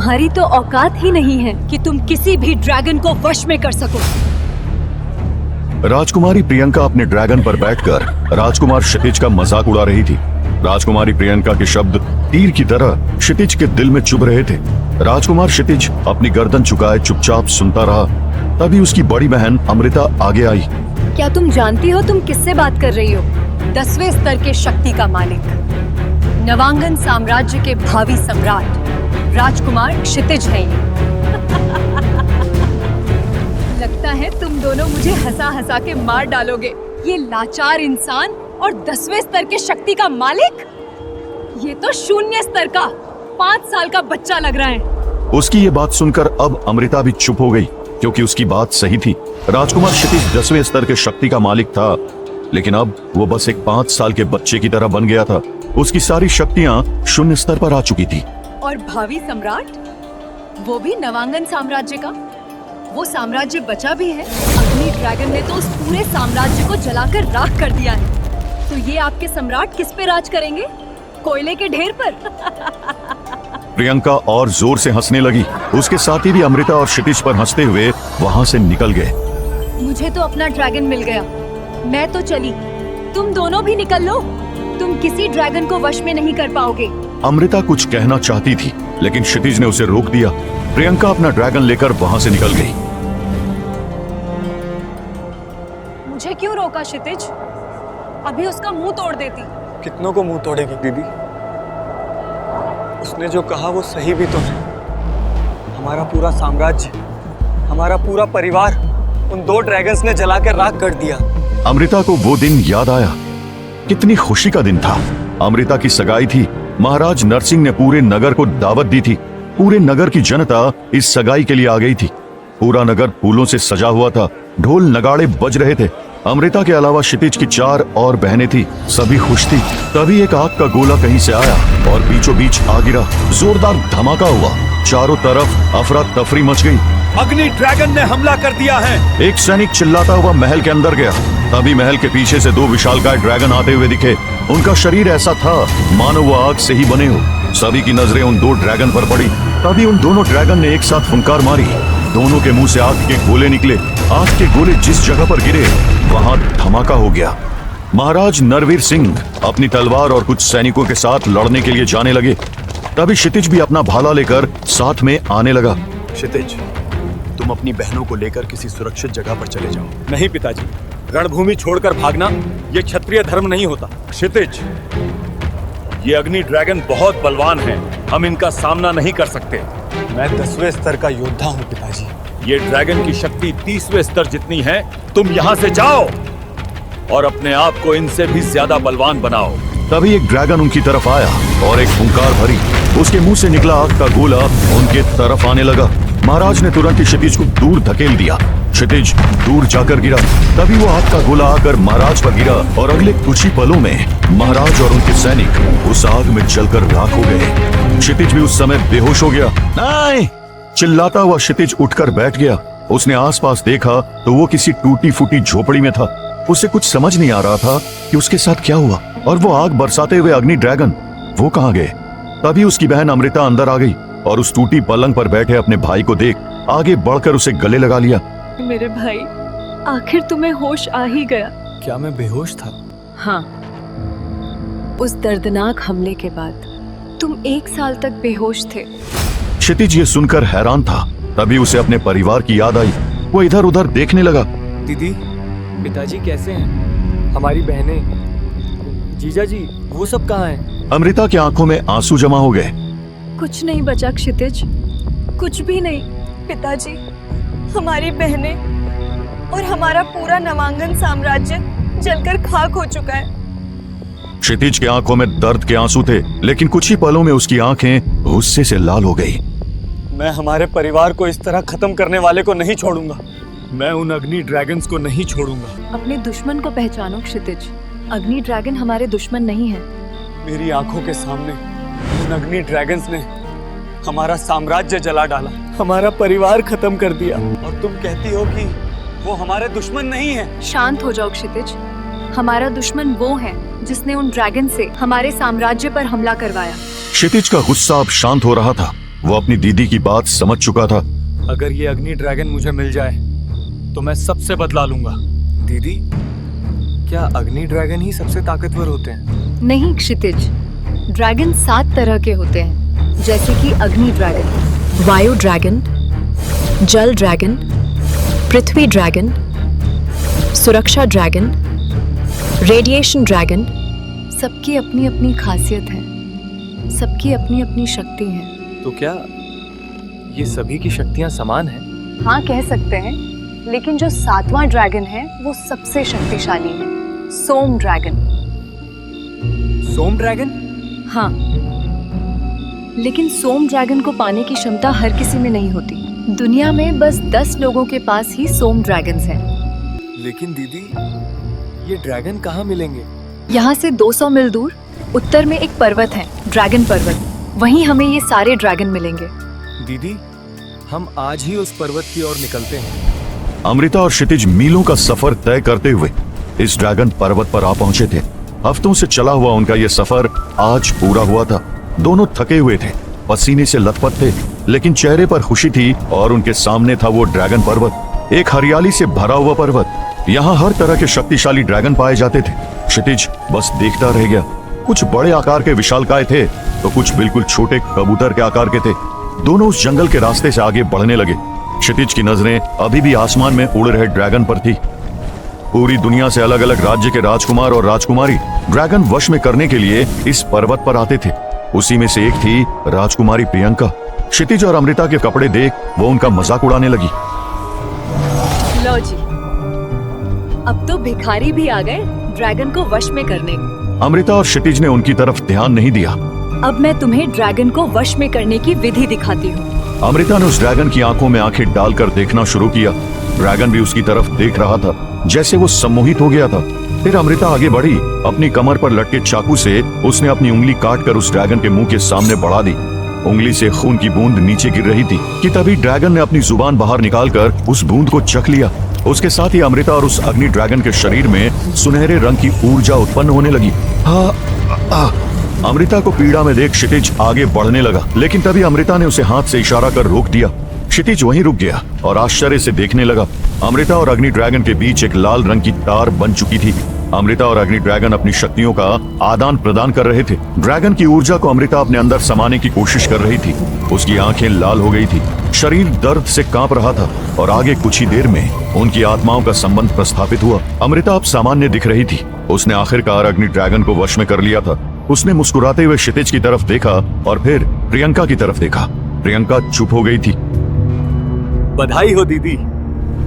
तुम्हारी तो औकात ही नहीं है कि तुम किसी भी ड्रैगन को वश में कर सको। राजकुमारी प्रियंका अपने ड्रैगन पर बैठकर राजकुमार क्षितिज का मजाक उड़ा रही थी। राजकुमारी प्रियंका के शब्द तीर की तरह क्षितिज के दिल में चुभ रहे थे। राजकुमार क्षितिज अपनी गर्दन झुकाए चुपचाप सुनता रहा। तभी उसकी बड़ी बहन अमृता आगे आई। क्या तुम जानती हो तुम किससे बात कर रही हो? 10वें स्तर के शक्ति का मालिक, नवांगन साम्राज्य के भावी सम्राट राजकुमार क्षितिज है ये। लगता है तुम दोनों मुझे हंसा हंसा के मार डालोगे। ये लाचार इंसान और 10वें स्तर के शक्ति का मालिक, ये तो 0 स्तर का 5 साल का बच्चा लग रहा है। उसकी ये बात सुनकर अब अमृता भी चुप हो गई, क्योंकि उसकी बात सही थी। राजकुमार क्षितिज 10वें स्तर के शक्ति का मालिक था, लेकिन अब वो बस एक 5 साल के बच्चे की तरह बन गया था। उसकी सारी शक्तियां 0 स्तर पर आ चुकी थी। और भावी सम्राट, वो भी नवांगन साम्राज्य का। वो साम्राज्य बचा भी है। अग्नि ड्रैगन ने तो उस पूरे साम्राज्य को जलाकर राख कर दिया है। तो ये आपके सम्राट किस पे राज करेंगे? कोयले के ढेर पर। प्रियंका और जोर से हंसने लगी। उसके साथी भी अमृता और क्षितिज पर हंसते हुए वहां से निकल गए। मुझे तो अपना ड्रैगन मिल गया, मैं तो चली। तुम दोनों भी निकल लो, तुम किसी ड्रैगन को वश में नहीं कर पाओगे। अमृता कुछ कहना चाहती थी, लेकिन क्षितिज ने उसे रोक दिया। प्रियंका अपना ड्रैगन लेकर वहां से निकल गई। मुझे क्यों रोका क्षितिज? अभी उसका मुंह तोड़ देती। कितनों को मुंह तोड़ेगी दीदी? उसने जो कहा वो सही भी तो है। हमारा पूरा साम्राज्य, हमारा पूरा परिवार उन 2 ड्रैगन्स ने जलाकर राख कर दिया। अमृता को वो दिन याद आया। कितनी खुशी का दिन था। अमृता की सगाई थी। महाराज नरसिंह ने पूरे नगर को दावत दी थी। पूरे नगर की जनता इस सगाई के लिए आ गई थी। पूरा नगर फूलों से सजा हुआ था। ढोल नगाड़े बज रहे थे। अमृता के अलावा क्षितिज की 4 और बहनें थी। सभी खुश थी। तभी एक आग का गोला कहीं से आया और बीचों बीच आ गिरा। जोरदार धमाका हुआ। चारों तरफ अफरा तफरी मच गई। अग्नि ड्रैगन ने हमला कर दिया है। एक सैनिक चिल्लाता हुआ महल के अंदर गया। तभी महल के पीछे से 2 विशालकाय ड्रैगन आते हुए दिखे। उनका शरीर ऐसा था मानो वो आग से ही बने हो। सभी की नजरें उन 2 ड्रैगन पर पड़ी। तभी उन दोनों ड्रैगन ने एक साथ फुंकार मारी। दोनों के मुंह से आग के गोले निकले। आग के गोले जिस जगह पर गिरे वहां धमाका हो गया। महाराज नरवीर सिंह अपनी तलवार और कुछ सैनिकों के साथ लड़ने के लिए जाने लगे। तभी क्षितिज भी अपना भाला लेकर साथ में आने लगा। क्षितिज, तुम अपनी बहनों को लेकर किसी सुरक्षित जगह पर चले जाओ। नहीं पिताजी, रणभूमि छोड़कर भागना ये क्षत्रिय धर्म नहीं होता। क्षितिज, ये अग्नि ड्रैगन बहुत बलवान है, हम इनका सामना नहीं कर सकते। मैं 10वें स्तर का योद्धा हूँ पिताजी। ये ड्रैगन की शक्ति 30वें स्तर जितनी है। तुम यहाँ से जाओ और अपने आप को इनसे भी ज्यादा बलवान बनाओ। तभी एक ड्रैगन उनकी तरफ आया और एक फुंकार भरी। उसके मुंह से निकला आग का गोला उनके तरफ आने लगा। महाराज ने तुरंत ही क्षितिज को दूर धकेल दिया। क्षितिज दूर जाकर गिरा। तभी वो आग का गोला आकर महाराज पर गिरा और अगले कुछ ही पलों में महाराज और उनके सैनिक उस आग में जलकर राख हो गए। क्षितिज भी उस समय बेहोश हो गया। नहीं! चिल्लाता हुआ क्षितिज उठकर बैठ गया। उसने आसपास देखा तो वो किसी टूटी फूटी झोपड़ी में था। उसे कुछ समझ नहीं आ रहा था कि उसके साथ क्या हुआ। और वो आग बरसाते हुए अग्नि ड्रैगन वो कहाँ गए? तभी उसकी बहन अमृता अंदर आ गई और उस टूटी पलंग पर बैठे अपने भाई को देख आगे बढ़कर उसे गले लगा लिया। मेरे भाई, आखिर तुम्हें होश आ ही गया। क्या मैं बेहोश था? हाँ, उस दर्दनाक हमले के बाद तुम 1 साल तक बेहोश थे। क्षितिज ये सुनकर हैरान था। तभी उसे अपने परिवार की याद आई। वो इधर उधर देखने लगा। दीदी, पिताजी कैसे हैं? हमारी बहनें, जीजा जी, वो सब कहाँ हैं? अमृता की आंखों में आंसू जमा हो गए। कुछ नहीं बचा क्षितिज, कुछ भी नहीं। पिताजी, हमारी बहनें और हमारा पूरा नवांगन साम्राज्य जलकर खाक हो चुका है। क्षितिज की आंखों में दर्द के आंसू थे, लेकिन कुछ ही पलों में उसकी आंखें गुस्से से लाल हो गई। मैं हमारे परिवार को इस तरह खत्म करने वाले को नहीं छोड़ूंगा। मैं उन अग्नि ड्रैगन्स को नहीं छोड़ूंगा। अपने दुश्मन को पहचानो क्षितिज। अग्नि ड्रैगन हमारे दुश्मन नहीं है। मेरी आंखों के सामने उन अग्नि ड्रैगन्स ने हमारा साम्राज्य जला डाला, हमारा परिवार खत्म कर दिया, और तुम कहती हो कि वो हमारे दुश्मन नहीं है। शांत हो जाओ क्षितिज। हमारा दुश्मन वो है जिसने उन ड्रैगन से हमारे साम्राज्य पर हमला करवाया। क्षितिज का गुस्सा अब शांत हो रहा था। वो अपनी दीदी की बात समझ चुका था। अगर ये अग्नि ड्रैगन मुझे मिल जाए तो मैं सबसे बदला लूंगा। दीदी, क्या अग्नि ड्रैगन ही सबसे ताकतवर होते हैं? नहीं क्षितिज, ड्रैगन 7 तरह के होते हैं, जैसे कि अग्नि ड्रैगन, वायु ड्रैगन, जल ड्रैगन, पृथ्वी ड्रैगन, सुरक्षा ड्रैगन, रेडिएशन ड्रैगन। सबकी अपनी अपनी खासियत है, सबकी अपनी अपनी शक्ति है। तो क्या ये सभी की शक्तियां समान हैं? हाँ कह सकते हैं, लेकिन जो 7वां ड्रैगन है वो सबसे शक्तिशाली है, सोम ड्रैगन। सोम ड्रैगन? हाँ, लेकिन सोम ड्रैगन को पाने की क्षमता हर किसी में नहीं होती। दुनिया में बस 10 लोगों के पास ही सोम ड्रैगन्स हैं। लेकिन दीदी, ये ड्रैगन कहाँ मिलेंगे? यहाँ से 200 मील दूर उत्तर में एक पर्वत है, ड्रैगन पर्वत। वहीं हमें ये सारे ड्रैगन मिलेंगे। दीदी, हम आज ही उस पर्वत की ओर निकलते हैं। अमृता और क्षितिज मीलों का सफर तय करते हुए इस ड्रैगन पर्वत पर आ पहुंचे थे। हफ्तों से चला हुआ उनका यह सफर आज पूरा हुआ था। दोनों थके हुए थे, पसीने से लथपथ थे, लेकिन चेहरे पर खुशी थी और उनके सामने था वो ड्रैगन पर्वत, एक हरियाली से भरा हुआ पर्वत। यहाँ हर तरह के शक्तिशाली ड्रैगन पाए जाते थे। क्षितिज बस देखता रह गया। कुछ बड़े आकार के विशालकाय थे तो कुछ बिल्कुल छोटे कबूतर के आकार के थे। दोनों उस जंगल के रास्ते से आगे बढ़ने लगे। क्षितिज की नजरें अभी भी आसमान में उड़ रहे ड्रैगन पर थी। पूरी दुनिया से अलग अलग राज्य के राजकुमार और राजकुमारी ड्रैगन वश में करने के लिए इस पर्वत पर आते थे। उसी में से एक थी राजकुमारी प्रियंका। क्षितिज और अमृता के कपड़े देख वो उनका मजाक उड़ाने लगी। लो जी, अब तो भिखारी भी आ गए ड्रैगन को वश में करने। अमृता और क्षितिज ने उनकी तरफ ध्यान नहीं दिया। अब मैं तुम्हें ड्रैगन को वश में करने की विधि दिखाती हूँ। अमृता ने उस ड्रैगन की आंखों में आंखें डालकर देखना शुरू किया। ड्रैगन भी उसकी तरफ देख रहा था, जैसे वो सम्मोहित हो गया था। फिर अमृता आगे बढ़ी। अपनी कमर पर लटके चाकू से उसने अपनी उंगली काटकर उस ड्रैगन के मुंह के सामने बढ़ा दी। उंगली से खून की बूंद नीचे गिर रही थी कि तभी ड्रैगन ने अपनी जुबान बाहर निकालकर उस बूंद को चख लिया। उसके साथ ही अमृता और उस अग्नि ड्रैगन के शरीर में सुनहरे रंग की ऊर्जा उत्पन्न होने लगी। अमृता को पीड़ा में देख क्षितिज आगे बढ़ने लगा, लेकिन तभी अमृता ने उसे हाथ से इशारा कर रोक दिया। क्षितिज वहीं रुक गया और आश्चर्य से देखने लगा। अमृता और अग्नि ड्रैगन के बीच एक लाल रंग की तार बन चुकी थी। अमृता और अग्नि ड्रैगन अपनी शक्तियों का आदान प्रदान कर रहे थे। ड्रैगन की ऊर्जा को अमृता अपने अंदर समाने की कोशिश कर रही थी। उसकी आंखें लाल हो गई थी, शरीर दर्द से कांप रहा था और आगे कुछ ही देर में उनकी आत्माओं का संबंध प्रस्थापित हुआ। अमृता अब सामान्य दिख रही थी। उसने आखिरकार अग्नि ड्रैगन को वश में कर लिया था। उसने मुस्कुराते हुए क्षितिज की तरफ देखा और फिर प्रियंका की तरफ देखा। प्रियंका चुप हो गई थी। बधाई हो दीदी,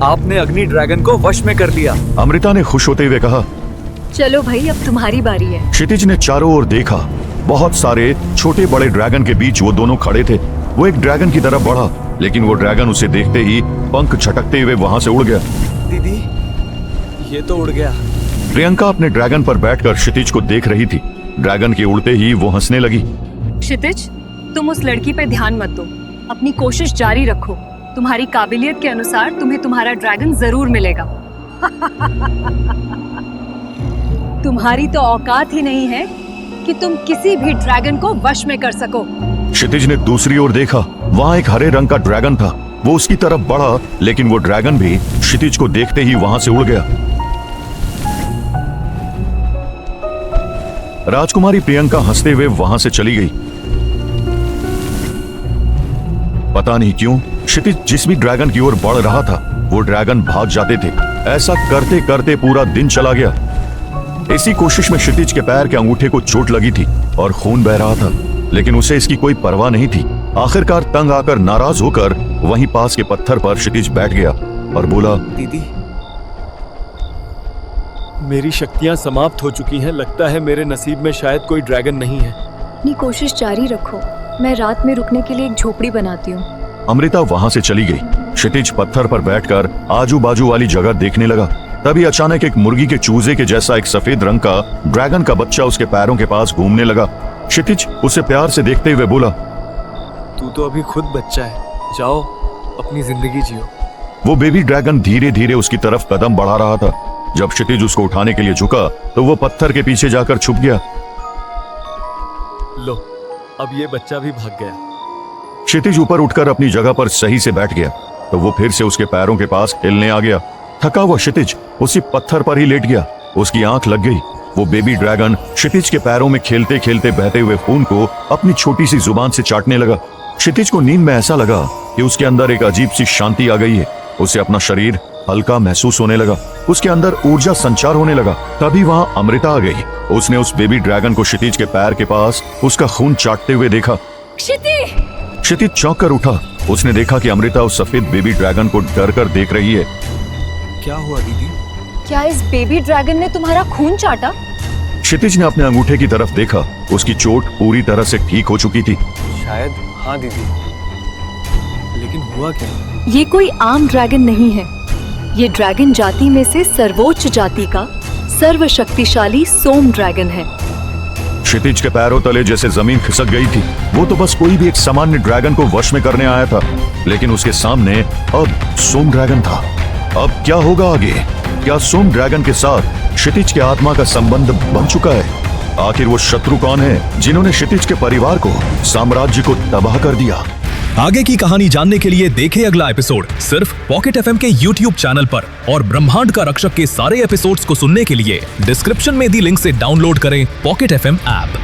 आपने अग्नि ड्रैगन को वश में कर लिया। अमृता ने खुश होते हुए कहा। चलो भाई, अब तुम्हारी बारी है। क्षितिज ने चारों ओर देखा। बहुत सारे छोटे बड़े ड्रैगन के बीच वो दोनों खड़े थे। वो एक ड्रैगन की तरफ बढ़ा, लेकिन वो ड्रैगन उसे देखते ही पंख झटकते हुए वहां से उड़ गया। दीदी, ये तो उड़ गया। प्रियंका अपने ड्रैगन पर बैठकर क्षितिज को देख रही थी। ड्रैगन के उड़ते ही वो हंसने लगी। क्षितिज, तुम उस लड़की पे ध्यान मत दो, अपनी कोशिश जारी रखो। तुम्हारी काबिलियत के अनुसार तुम्हें तुम्हारा ड्रैगन जरूर मिलेगा। तुम्हारी तो औकात ही नहीं है कि तुम किसी भी ड्रैगन को वश में कर सको। क्षितिज ने दूसरी ओर देखा। वहां एक हरे रंग का ड्रैगन था। वो उसकी तरफ बढ़ा, लेकिन वो ड्रैगन भी क्षितिज को देखते ही वहां से उड़ गया। राजकुमारी प्रियंका हंसते हुए वहां से चली गई। पता नहीं क्यों क्षितिज जिस भी ड्रैगन की ओर बढ़ रहा था वो ड्रैगन भाग जाते थे। ऐसा करते करते पूरा दिन चला गया। इसी कोशिश में क्षितिज के पैर के अंगूठे को चोट लगी थी और खून बह रहा था, लेकिन उसे इसकी कोई परवाह नहीं थी। आखिरकार तंग आकर नाराज होकर वहीं पास के पत्थर पर क्षितिज बैठ गया और बोला, दीदी, मेरी शक्तियां समाप्त हो चुकी हैं। लगता है मेरे नसीब में शायद कोई ड्रैगन नहीं है। अपनी कोशिश जारी रखो, मैं रात में रुकने के लिए एक झोपड़ी बनाती हूँ। अमृता वहां से चली गई। क्षितिज पत्थर पर बैठकर आजू बाजू वाली जगह देखने लगा। तभी अचानक एक मुर्गी के चूजे के जैसा एक सफेद रंग का ड्रैगन का बच्चा उसके पैरों के पास घूमने लगा। क्षितिज उसे प्यार से देखते हुए बोला, तू तो अभी खुद बच्चा है, जाओ अपनी जिंदगी जियो। वो बेबी ड्रैगन धीरे धीरे उसकी तरफ कदम बढ़ा रहा था। जब क्षितिज उसको उठाने के लिए झुका तो वो पत्थर के पीछे जाकर छुप गया। लो, अब ये बच्चा भी भाग गया। क्षितिज ऊपर उठकर अपनी जगह पर सही से बैठ गया तो वो फिर से उसके पैरों के पास हिलने आ गया। थका हुआ क्षितिज उसी पत्थर पर ही लेट गया। उसकी आंख लग गई। वो बेबी ड्रैगन क्षितिज के पैरों में खेलते खेलते बहते हुए खून को अपनी छोटी सी जुबान से चाटने लगा। क्षितिज को नींद में ऐसा लगा कि उसके अंदर एक अजीब सी शांति आ गई है। उसे अपना शरीर हल्का महसूस होने लगा। उसके अंदर ऊर्जा संचार होने लगा। तभी वहां अमृता आ गई। उसने उस बेबी ड्रैगन को क्षितिज के पैर के पास उसका खून चाटते हुए देखा। क्षितिज चौंक कर उठा। उसने देखा कि अमृता उस सफेद बेबी ड्रैगन को डर कर देख रही है। क्या हुआ दीदी? क्या इस बेबी ड्रैगन ने तुम्हारा खून चाटा? क्षितिज ने अपने अंगूठे की तरफ देखा। उसकी चोट पूरी तरह से ठीक हो चुकी थी। शायद हाँ दीदी, लेकिन हुआ क्या? ये कोई आम ड्रैगन नहीं है। ये ड्रैगन जाति में से सर्वोच्च जाति का सर्वशक्तिशाली सोम ड्रैगन है। क्षितिज के पैरों तले जैसे जमीन खिसक गई थी। वो तो बस कोई भी एक सामान्य ड्रैगन को वश में करने आया था, लेकिन उसके सामने अब सोम ड्रैगन था। अब क्या होगा आगे? क्या सोम ड्रैगन के साथ क्षितिज के आत्मा का संबंध बन चुका है? आखिर वो शत्रु कौन है जिन्होंने क्षितिज के परिवार को, साम्राज्य को तबाह कर दिया? आगे की कहानी जानने के लिए देखें अगला एपिसोड सिर्फ पॉकेट एफएम के यूट्यूब चैनल पर। और ब्रह्मांड का रक्षक के सारे एपिसोड्स को सुनने के लिए डिस्क्रिप्शन में दी लिंक से डाउनलोड करें पॉकेट एफएम ऐप।